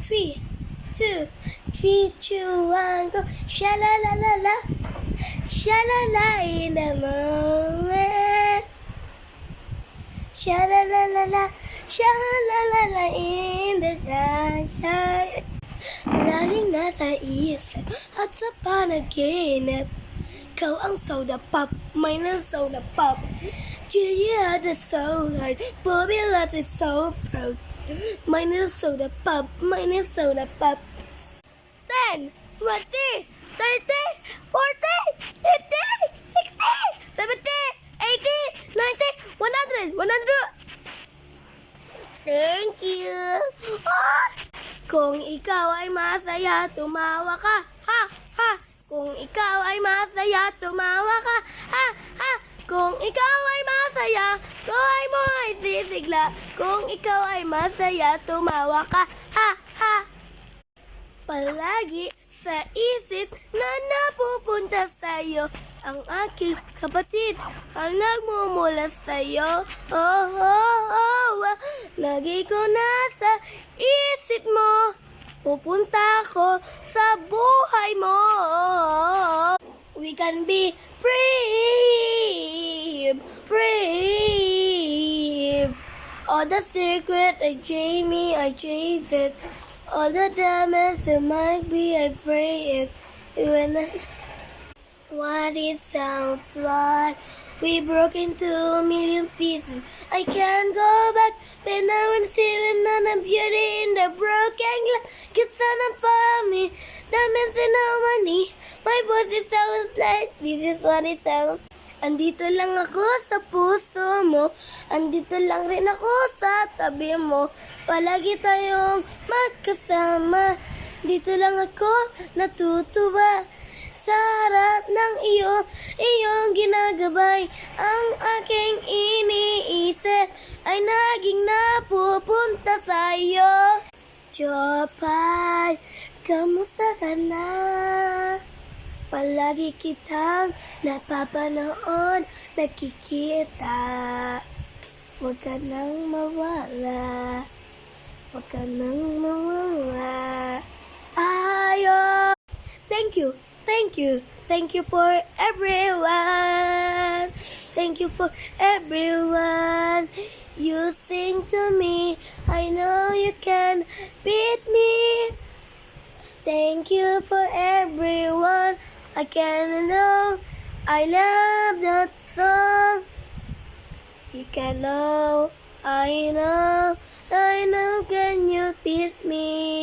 3, 2, 3, 2, 1, go. Sha la la la la. Sha la la in the moment. Sha la la la la. Sha la la la in the sunshine. Laging nasa isip at sa panaginip. Ikaw ang soda pop, mine ang soda pop. Julia the so hard, Bobby love is so proud. Mine is soda pop, mine is soda pop. 10, 20, 30, 40, 50, 60, 70, 80, 90, 100, 100. Thank you. Ah! Kung ikaw ay masaya, tumawa ka. Ha, ha. Kung ikaw ay masaya, tumawa ka. Ha, ha. Kung ikaw ay masaya, buhay mo ay sisigla. Kung ikaw ay masaya, tumawa ka. Ha, ha. Palagi sa isip na napupunta sa'yo ang aking kapatid ang nagmumula sa'yo. Oh, oh, oh, oh. Lagi ko nasa isip mo. Pupunta ko sa buhay mo. We can be free, free. All the secret I Jamie, I chase it. All the damage it might be, I pray it. When what it sounds like, we broke into a million pieces. I can't go back, but now I'm seeing on the beauty in the broken glass. Kids on a me, diamonds in harmony. My voice it sounds like this is what it sounds. Andito lang ako sa puso mo. Andito lang rin ako sa tabi mo. Palagi tayong magkasama. Dito lang ako natutuwa. Sa harap ng iyong ginagabay. Ang aking iniisip ay naging napupunta sa'yo. Jopay, kamusta ka na? Palagi kitang napapanood, nakikita. Huwag ka nang mawala. Huwag ka nang mawala. Ayo! Thank you, thank you, thank you for everyone. Thank you for everyone. You sing to me, I know you can beat me. Thank you for everyone. I can know I love that song. You can know, I know, can you beat me?